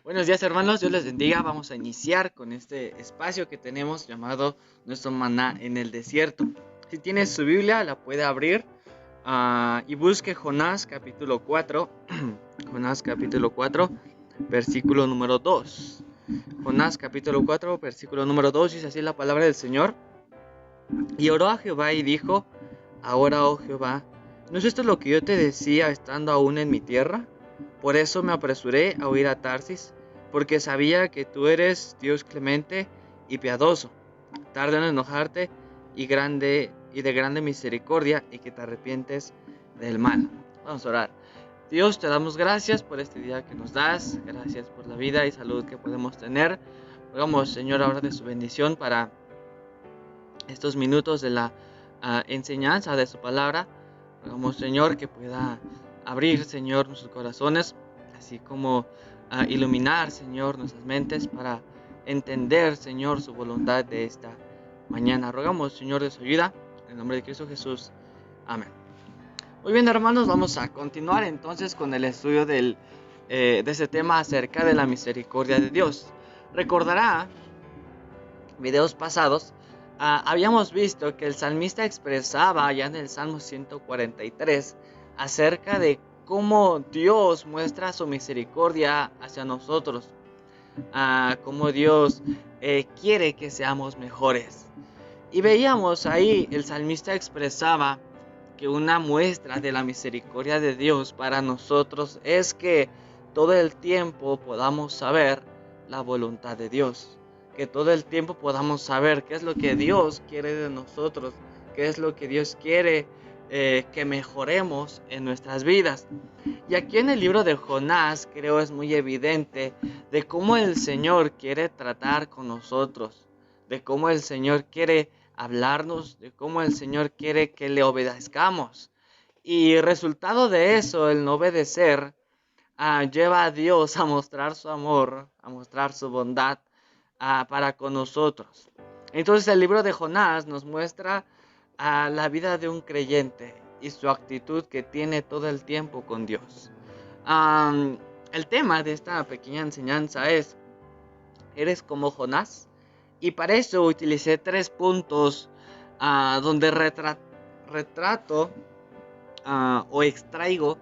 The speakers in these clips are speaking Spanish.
Buenos días, hermanos, Dios les bendiga. Vamos a iniciar con este espacio que tenemos llamado nuestro maná en el desierto. Si tienes su Biblia, la puede abrir y busque Jonás capítulo 4, Jonás capítulo 4, versículo número 2. Jonás capítulo 4, versículo número 2, dice así la palabra del Señor. Y oró a Jehová y dijo: Ahora, oh Jehová, ¿no es esto lo que yo te decía estando aún en mi tierra? Por eso me apresuré a huir a Tarsis, porque sabía que tú eres Dios clemente y piadoso, tardo en enojarte y de grande misericordia, y que te arrepientes del mal. Vamos a orar. Dios, te damos gracias por este día que nos das, gracias por la vida y salud que podemos tener. Rogamos, Señor, ahora de su bendición para estos minutos de la enseñanza de su palabra. Rogamos, Señor, que pueda abrir, Señor, nuestros corazones, así como iluminar, Señor, nuestras mentes para entender, Señor, su voluntad de esta mañana. Rogamos, Señor, de su ayuda, en el nombre de Cristo Jesús. Amén. Muy bien, hermanos, vamos a continuar entonces con el estudio de este tema acerca de la misericordia de Dios. Recordará, videos pasados, habíamos visto que el salmista expresaba ya en el Salmo 143 acerca de cómo Dios muestra su misericordia hacia nosotros, cómo Dios quiere que seamos mejores. Y veíamos ahí, el salmista expresaba que una muestra de la misericordia de Dios para nosotros es que todo el tiempo podamos saber la voluntad de Dios, que todo el tiempo podamos saber qué es lo que Dios quiere de nosotros, qué es lo que Dios quiere que mejoremos en nuestras vidas. Y aquí en el libro de Jonás creo es muy evidente de cómo el Señor quiere tratar con nosotros, de cómo el Señor quiere hablarnos, de cómo el Señor quiere que le obedezcamos. Y resultado de eso, el no obedecer, lleva a Dios a mostrar su amor, a mostrar su bondad para con nosotros. Entonces el libro de Jonás nos muestra la vida de un creyente y su actitud que tiene todo el tiempo con Dios. El tema de esta pequeña enseñanza es: ¿eres como Jonás? Y para eso utilicé 3 puntos donde retrato o extraigo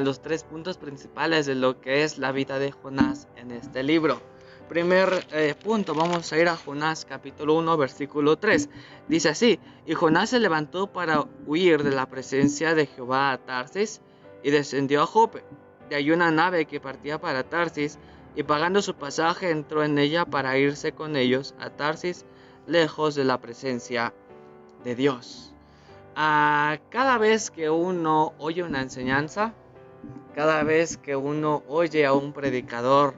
los 3 puntos principales de lo que es la vida de Jonás en este libro. Primer punto, vamos a ir a Jonás capítulo 1 versículo 3. Dice así: Y Jonás se levantó para huir de la presencia de Jehová a Tarsis y descendió a Jope. De ahí una nave que partía para Tarsis, y pagando su pasaje entró en ella para irse con ellos a Tarsis, lejos de la presencia de Dios. Cada vez que uno oye una enseñanza, cada vez que uno oye a un predicador,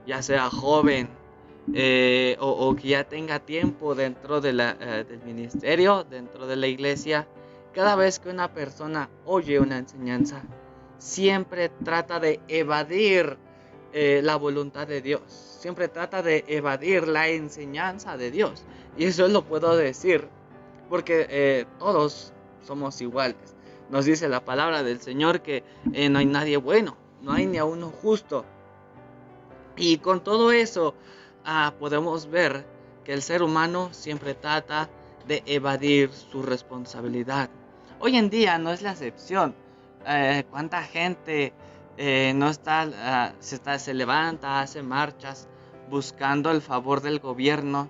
ya sea joven o que ya tenga tiempo dentro de del ministerio, dentro de la iglesia, cada vez que una persona oye una enseñanza, siempre trata de evadir la voluntad de Dios, siempre trata de evadir la enseñanza de Dios. Y eso lo puedo decir porque todos somos iguales. Nos dice la palabra del Señor que no hay nadie bueno, no hay ni a uno justo. Y con todo eso podemos ver que el ser humano siempre trata de evadir su responsabilidad. Hoy en día no es la excepción. ¿Cuánta gente se levanta, hace marchas buscando el favor del gobierno?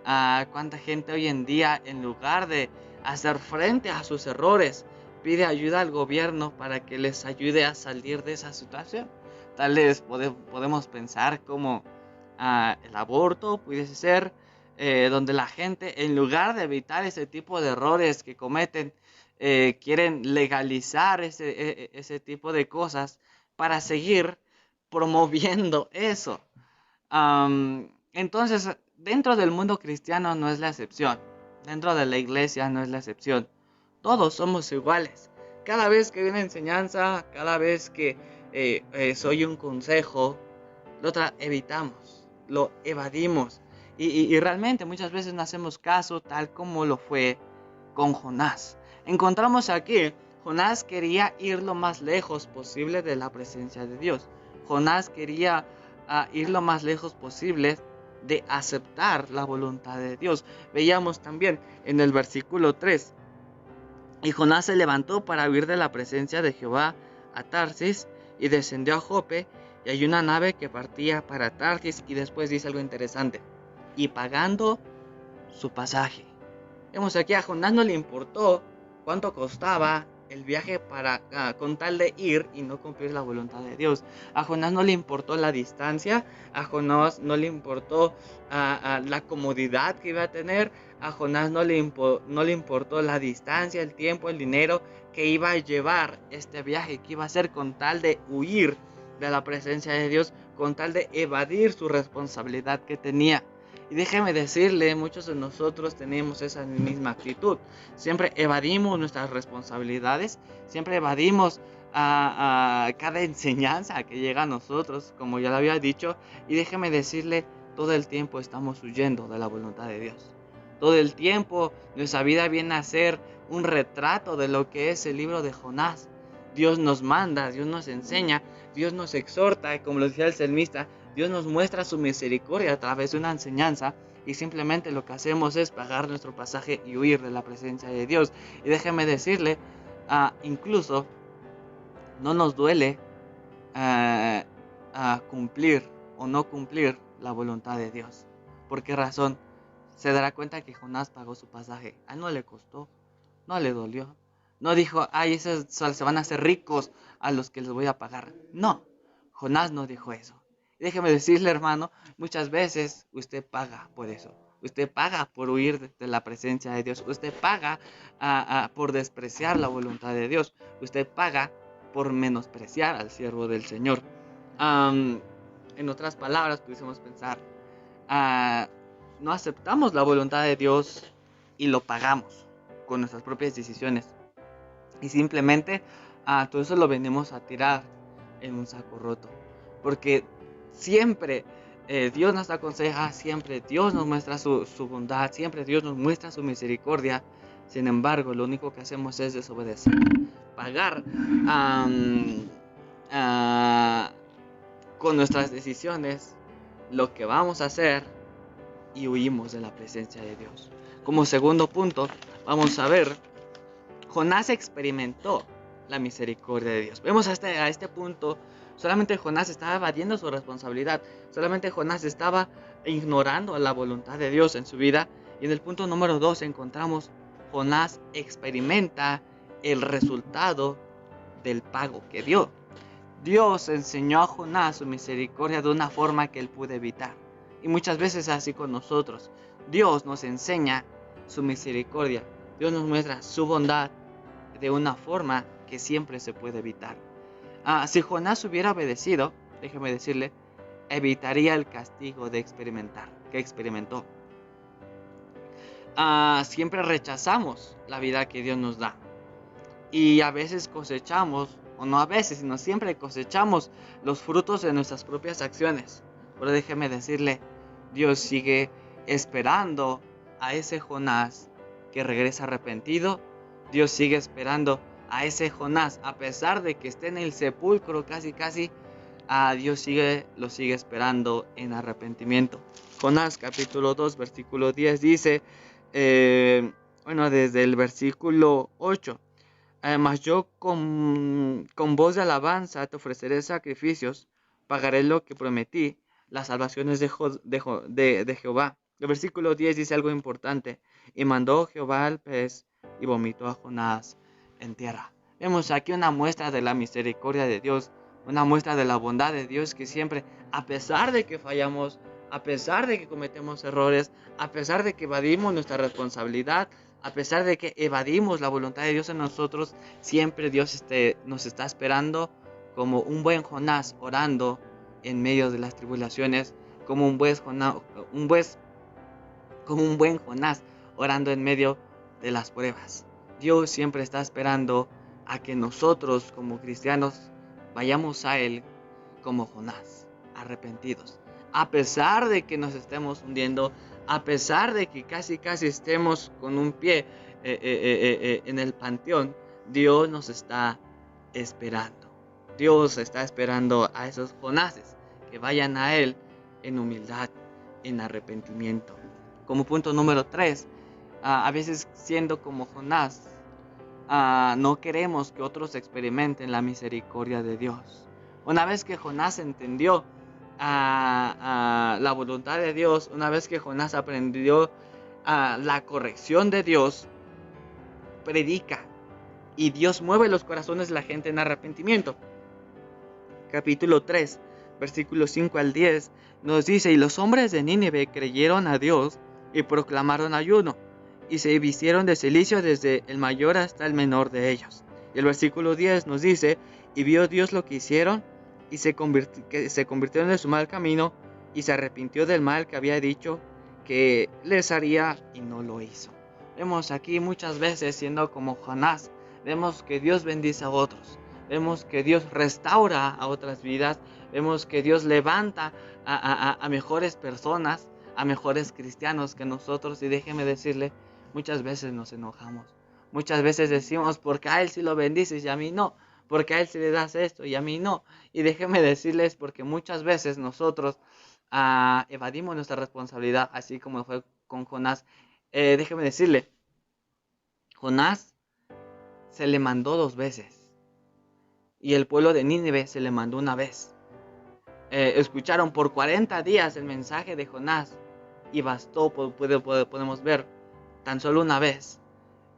¿Cuánta gente hoy en día, en lugar de hacer frente a sus errores, pide ayuda al gobierno para que les ayude a salir de esa situación? Tal vez podemos pensar como el aborto pudiese ser, donde la gente, en lugar de evitar ese tipo de errores que cometen, quieren legalizar ese tipo de cosas para seguir promoviendo eso. Entonces, dentro del mundo cristiano no es la excepción. Dentro de la iglesia no es la excepción. Todos somos iguales. Cada vez que hay una enseñanza, cada vez que soy un consejo, lo evitamos, lo evadimos. Y realmente muchas veces no hacemos caso, tal como lo fue con Jonás. Encontramos aquí, Jonás quería ir lo más lejos posible de la presencia de Dios. Jonás quería a ir lo más lejos posible de aceptar la voluntad de Dios. Veíamos también en el versículo 3: y Jonás se levantó para huir de la presencia de Jehová a Tarsis y descendió a Jope, y hay una nave que partía para Tarsis, y después dice algo interesante: y pagando su pasaje. Vemos aquí a Jonás no le importó cuánto costaba el viaje con tal de ir y no cumplir la voluntad de Dios. A Jonás no le importó la distancia, a Jonás no le importó la comodidad que iba a tener, a Jonás no le importó la distancia, el tiempo, el dinero que iba a llevar este viaje, que iba a hacer con tal de huir de la presencia de Dios, con tal de evadir su responsabilidad que tenía. Y déjeme decirle, muchos de nosotros tenemos esa misma actitud. Siempre evadimos nuestras responsabilidades, siempre evadimos a cada enseñanza que llega a nosotros, como ya lo había dicho. Y déjeme decirle, todo el tiempo estamos huyendo de la voluntad de Dios. Todo el tiempo nuestra vida viene a ser un retrato de lo que es el libro de Jonás. Dios nos manda, Dios nos enseña, Dios nos exhorta, como lo decía el salmista, Dios nos muestra su misericordia a través de una enseñanza, y simplemente lo que hacemos es pagar nuestro pasaje y huir de la presencia de Dios. Y déjeme decirle, incluso no nos duele cumplir o no cumplir la voluntad de Dios. ¿Por qué razón? Se dará cuenta que Jonás pagó su pasaje. A él no le costó, no le dolió. No dijo, ay, esos se van a hacer ricos a los que les voy a pagar. No, Jonás no dijo eso. Déjeme decirle, hermano, muchas veces usted paga por eso. Usted paga por huir de la presencia de Dios. Usted paga por despreciar la voluntad de Dios. Usted paga por menospreciar al siervo del Señor. En otras palabras, pudiésemos pensar, no aceptamos la voluntad de Dios y lo pagamos con nuestras propias decisiones. Y simplemente todo eso lo venimos a tirar en un saco roto. Porque siempre Dios nos aconseja, siempre Dios nos muestra su bondad, siempre Dios nos muestra su misericordia. Sin embargo, lo único que hacemos es desobedecer. Pagar con nuestras decisiones lo que vamos a hacer y huimos de la presencia de Dios. Como segundo punto, vamos a ver, Jonás experimentó la misericordia de Dios. Vemos a este punto, solamente Jonás estaba evadiendo su responsabilidad, solamente Jonás estaba ignorando la voluntad de Dios en su vida. Y en el punto número 2 encontramos, Jonás experimenta el resultado del pago que dio. Dios enseñó a Jonás su misericordia de una forma que él pudo evitar. Y muchas veces así con nosotros. Dios nos enseña su misericordia. Dios nos muestra su bondad de una forma que siempre se puede evitar. Si Jonás hubiera obedecido, déjeme decirle, evitaría el castigo que experimentó. Siempre rechazamos la vida que Dios nos da. Y a veces cosechamos, o no a veces, sino siempre cosechamos los frutos de nuestras propias acciones. Pero déjeme decirle, Dios sigue esperando a ese Jonás que regresa arrepentido. Dios sigue esperando a ese Jonás, a pesar de que esté en el sepulcro casi, Dios lo sigue esperando en arrepentimiento. Jonás capítulo 2 versículo 10 dice, desde el versículo 8, además yo con voz de alabanza te ofreceré sacrificios, pagaré lo que prometí, las salvaciones de Jehová. El versículo 10 dice algo importante, y mandó Jehová al pez y vomitó a Jonás en tierra. Vemos aquí una muestra de la misericordia de Dios, una muestra de la bondad de Dios, que siempre, a pesar de que fallamos, a pesar de que cometemos errores, a pesar de que evadimos nuestra responsabilidad, a pesar de que evadimos la voluntad de Dios en nosotros, siempre Dios nos está esperando como un buen Jonás orando en medio de las tribulaciones, como un buen Jonás orando en medio de las pruebas. Dios siempre está esperando a que nosotros como cristianos vayamos a Él como Jonás, arrepentidos. A pesar de que nos estemos hundiendo, a pesar de que casi estemos con un pie en el panteón, Dios nos está esperando. Dios está esperando a esos Jonases que vayan a Él en humildad, en arrepentimiento. Como punto número 3, a veces siendo como Jonás, no queremos que otros experimenten la misericordia de Dios. Una vez que Jonás entendió la voluntad de Dios, una vez que Jonás aprendió la corrección de Dios, predica y Dios mueve los corazones de la gente en arrepentimiento. Capítulo 3, versículos 5 al 10 nos dice: y los hombres de Nínive creyeron a Dios y proclamaron ayuno, y se vistieron de cilicio desde el mayor hasta el menor de ellos. Y el versículo 10 nos dice: y vio Dios lo que hicieron, y se convirtieron de su mal camino, y se arrepintió del mal que había dicho que les haría, y no lo hizo. Vemos aquí muchas veces siendo como Jonás, vemos que Dios bendice a otros, vemos que Dios restaura a otras vidas, vemos que Dios levanta a mejores personas, a mejores cristianos que nosotros. Y déjeme decirle, muchas veces nos enojamos, muchas veces decimos: porque a él sí lo bendices y a mí no, porque a él sí le das esto y a mí no. Y déjeme decirles, porque muchas veces nosotros evadimos nuestra responsabilidad, así como fue con Jonás. Déjeme decirle, Jonás se le mandó 2 veces y el pueblo de Nínive se le mandó 1 vez. Escucharon por 40 días el mensaje de Jonás y bastó, podemos ver, tan solo 1 vez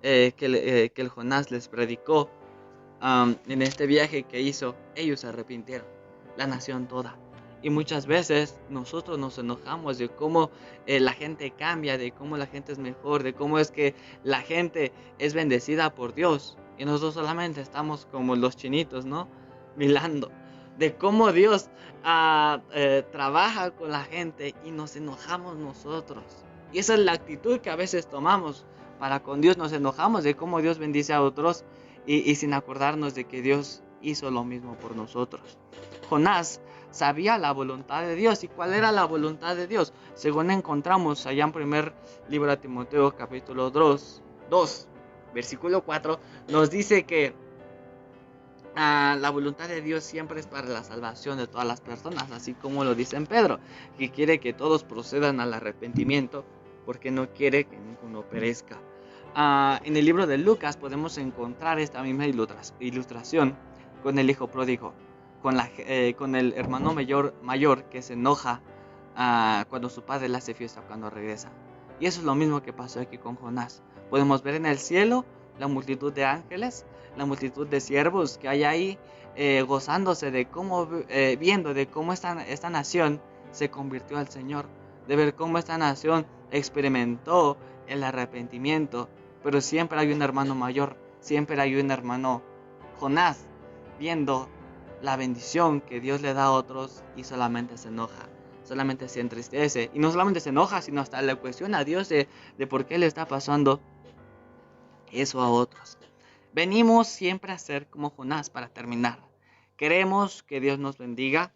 que el Jonás les predicó. En este viaje que hizo, ellos se arrepintieron, la nación toda. Y muchas veces nosotros nos enojamos de cómo la gente cambia, de cómo la gente es mejor, de cómo es que la gente es bendecida por Dios. Y nosotros solamente estamos como los chinitos, ¿no? Mirando. De cómo Dios trabaja con la gente y nos enojamos nosotros. Y esa es la actitud que a veces tomamos para con Dios. Nos enojamos de cómo Dios bendice a otros y sin acordarnos de que Dios hizo lo mismo por nosotros. Jonás sabía la voluntad de Dios. ¿Y cuál era la voluntad de Dios? Según encontramos allá en primer libro de Timoteo, capítulo 2, versículo 4, nos dice que la voluntad de Dios siempre es para la salvación de todas las personas, así como lo dice en Pedro, que quiere que todos procedan al arrepentimiento, porque no quiere que ninguno perezca. En el libro de Lucas podemos encontrar esta misma ilustración con el hijo pródigo, con el hermano mayor que se enoja cuando su padre le hace fiesta cuando regresa. Y eso es lo mismo que pasó aquí con Jonás. Podemos ver en el cielo la multitud de ángeles, la multitud de siervos que hay ahí, gozándose de cómo, viendo de cómo esta nación se convirtió al Señor, de ver cómo esta nación experimentó el arrepentimiento. Pero siempre hay un hermano mayor, siempre hay un hermano Jonás, viendo la bendición que Dios le da a otros y solamente se enoja, solamente se entristece. Y no solamente se enoja, sino hasta le cuestiona a Dios de por qué le está pasando eso a otros. Venimos siempre a ser como Jonás para terminar. Queremos que Dios nos bendiga,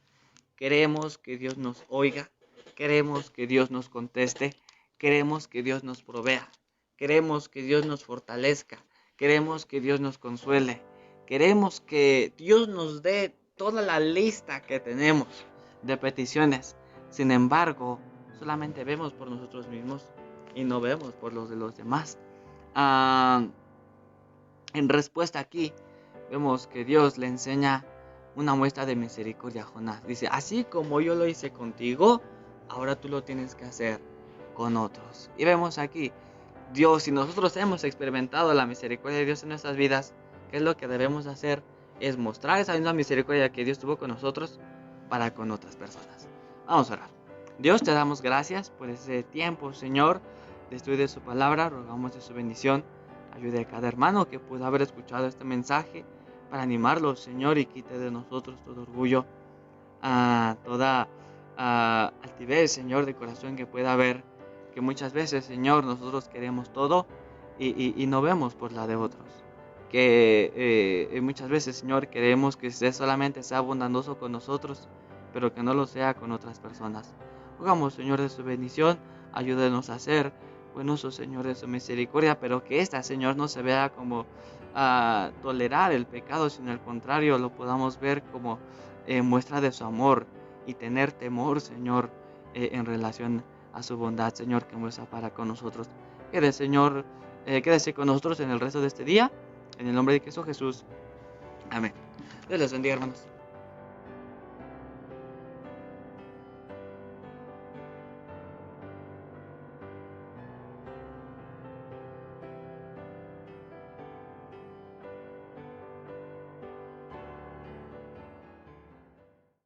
queremos que Dios nos oiga, queremos que Dios nos conteste, queremos que Dios nos provea, queremos que Dios nos fortalezca, queremos que Dios nos consuele, queremos que Dios nos dé toda la lista que tenemos de peticiones. Sin embargo, solamente vemos por nosotros mismos y no vemos por los de los demás. En respuesta aquí, vemos que Dios le enseña una muestra de misericordia a Jonás. Dice: así como yo lo hice contigo, ahora tú lo tienes que hacer con otros. Y vemos aquí, Dios, si nosotros hemos experimentado la misericordia de Dios en nuestras vidas, ¿qué es lo que debemos hacer? Es mostrar esa misma misericordia que Dios tuvo con nosotros para con otras personas. Vamos a orar. Dios, te damos gracias por ese tiempo, Señor, de estudio de su palabra. Rogamos de su bendición. Ayude a cada hermano que pueda haber escuchado este mensaje para animarlo, Señor, y quite de nosotros todo orgullo, toda altivez, Señor, de corazón que pueda haber, que muchas veces, Señor, nosotros queremos todo y no vemos por la de otros. Que muchas veces, Señor, queremos que usted solamente sea bondadoso con nosotros, pero que no lo sea con otras personas. Rogamos, Señor, de su bendición. Ayúdenos a ser buenos, Señor, de su misericordia, pero que esta, Señor, no se vea como tolerar el pecado, sino al contrario, lo podamos ver como muestra de su amor y tener temor, Señor, en relación a su bondad, Señor, que muestra para con nosotros. Señor, quédese con nosotros en el resto de este día. En el nombre de Cristo Jesús. Amén. Dios les bendiga, hermanos.